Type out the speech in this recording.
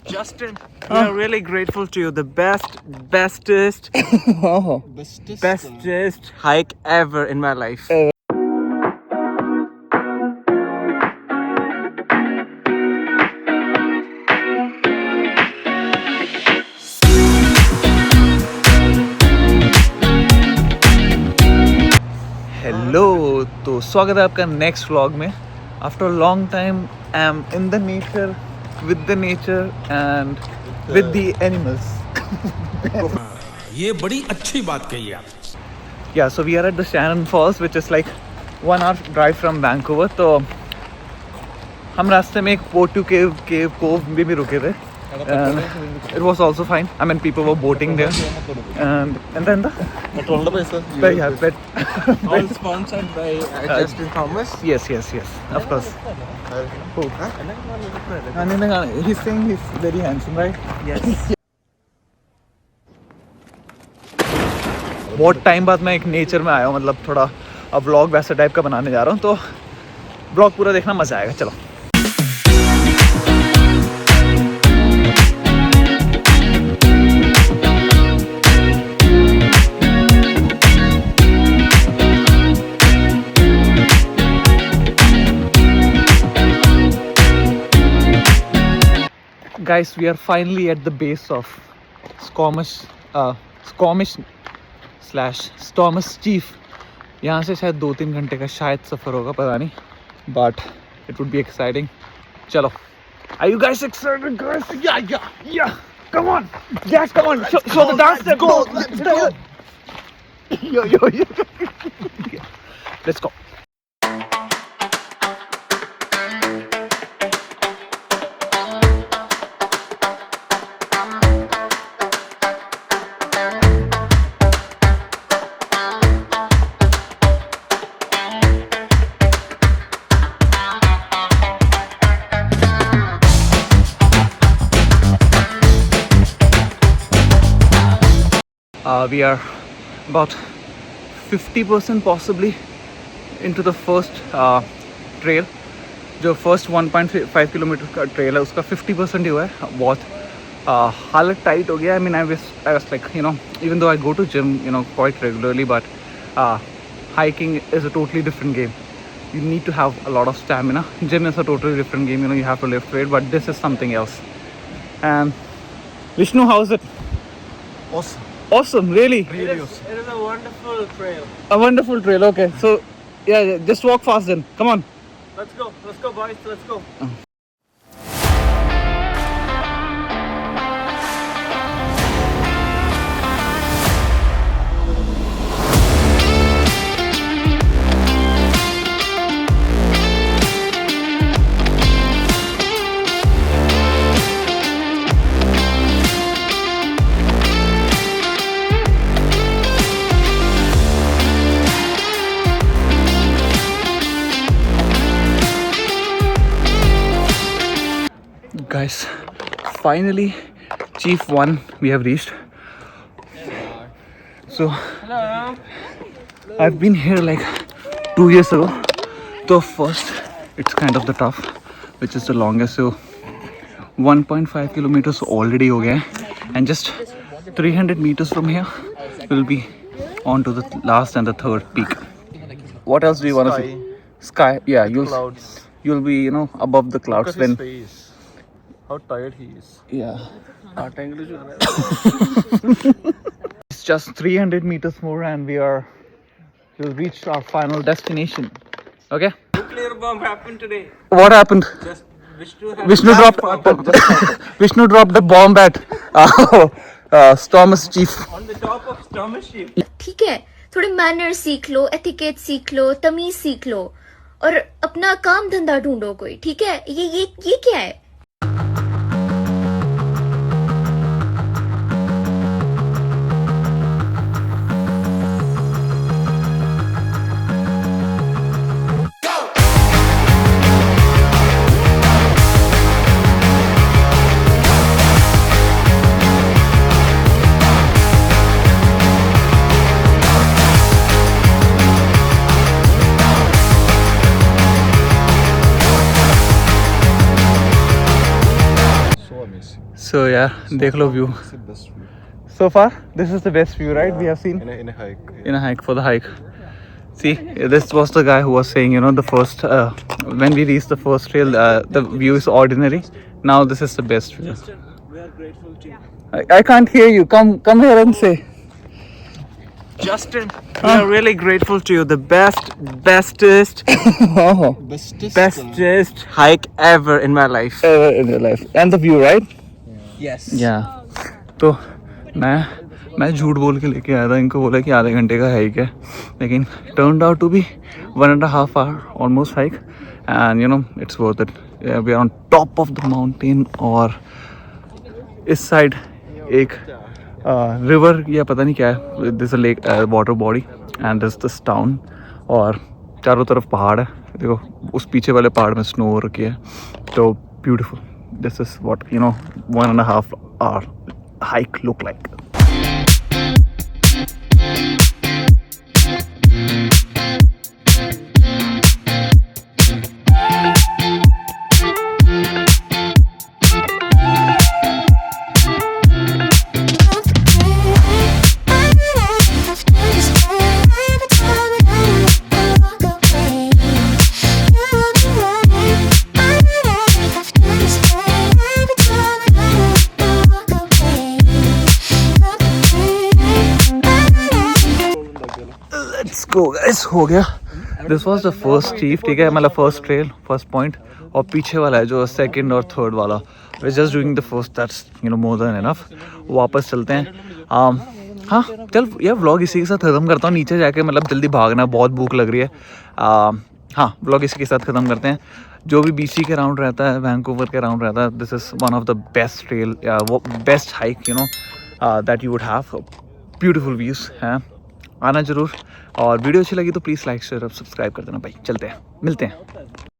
Justin, we are really grateful to you. The bestest hike ever in my life. Hello, तो स्वागत है आपका next vlog में. After long time I am in the nature, with the nature and with the animals. ये बड़ी अच्छी बात कही आप. या so we are at the Shannon Falls which is like 1 hour drive from Vancouver. तो हम रास्ते में एक पोर्टू केव कोव भी रुके थे. It was also fine. I mean, people were boating there, and then All sponsored by Justin Thomas. Yes, of course. Who? He's saying he's very handsome, right? Yes. बहुत time बाद मैं एक नेचर में आया हूँ, मतलब थोड़ा अब व्लॉग वैसा टाइप का बनाने जा रहा हूँ, तो व्लॉग पूरा देखना, मजा आएगा. चलो. Guys, we are finally at the base of Squamish Chief. यहाँ से शायद 2-3 घंटे का शायद सफ़र होगा, पता नहीं, but it would be exciting. चलो. Are you guys excited, guys? Yeah. Come on. Yes, come on. Show the dance step. Let's go. Yo. Let's go. We are about 50% possibly into the first trail. जो first 1.5 kilometre का trail है उसका 50% ही हुआ है. बहुत हालत tight हो गया. I mean, I was like, even though I go to gym, quite regularly, but hiking is a totally different game. You need to have a lot of stamina. Gym is a totally different game. You have to lift weight, but this is something else. And Vishnu, how is it? Awesome, really? It is a wonderful trail. A wonderful trail, okay. So, yeah, just walk fast then. Come on. Let's go boys, let's go. Guys, finally Chief 1 we have reached. So Hello. I've been here like 2 years ago. So first it's kind of the tough, which is the longest. So 1.5 kilometers already ho gaya, and just 300 meters from here we'll be on to the last and the third peak. What else do you want to see? Sky. Yeah, Clouds. you'll be above the clouds when. Face. How tired he is. Yeah. English. It's just 300 meters more and we'll reach our final destination. Okay? Nuclear bomb happened today. What happened? Just Vishnu dropped a bomb at Thomas Chief. on the top of Thomas ship. ठीक है, थोड़े manner सीख लो, etiquette सीख लो, तमीज सीख लो और अपना काम धंधा ढूंढो कोई. ठीक है, ये क्या है? amazing. So yeah, देख लो view. It's the best view. So far, this is the best view, right? We have seen In a hike. in a hike for the hike. See, this was the guy who was saying, you know, the first when we reached the first trail, the view is ordinary. Now this is the best view. We are grateful to you. I can't hear you. Come here and say. Justin, we are really grateful to you. The bestest hike ever in my life. Ever in your life. And the view, right? Yes. Yeah. तो मैं झूठ बोल के लेके आया था, इनको बोला कि आधे घंटे का हाइक है, लेकिन turned out to be 1.5 hour almost hike, and you know it's worth it. We are on top of the mountain और इस साइड एक रिवर या पता नहीं क्या है, this a lake water body and this this town, और चारों तरफ पहाड़ है. देखो उस पीछे वाले पहाड़ में स्नो हो रखी है, तो beautiful. This is what you know 1.5 hour hike look like. Let's go guys, हो गया. This was the first chief, ठीक है, मतलब first trail, first point, और पीछे वाला है जो second और third वाला. We're just doing the first, that's you know more than enough. वापस चलते हैं. हाँ चल यार, व्लॉग इसी के साथ ख़त्म करता हूँ. नीचे जाके मतलब जल्दी भागना, बहुत भूख लग रही है. हाँ व्लॉग इसी के साथ ख़त्म करते हैं. जो भी BC के राउंड रहता है, वैंकूवर के राउंड रहता है, this is one of the best trail, वो best hike you know that you would have. Beautiful views हैं, आना ज़रूर. और वीडियो अच्छी लगी तो प्लीज़ लाइक शेयर और सब्सक्राइब कर देना भाई. चलते हैं, मिलते हैं.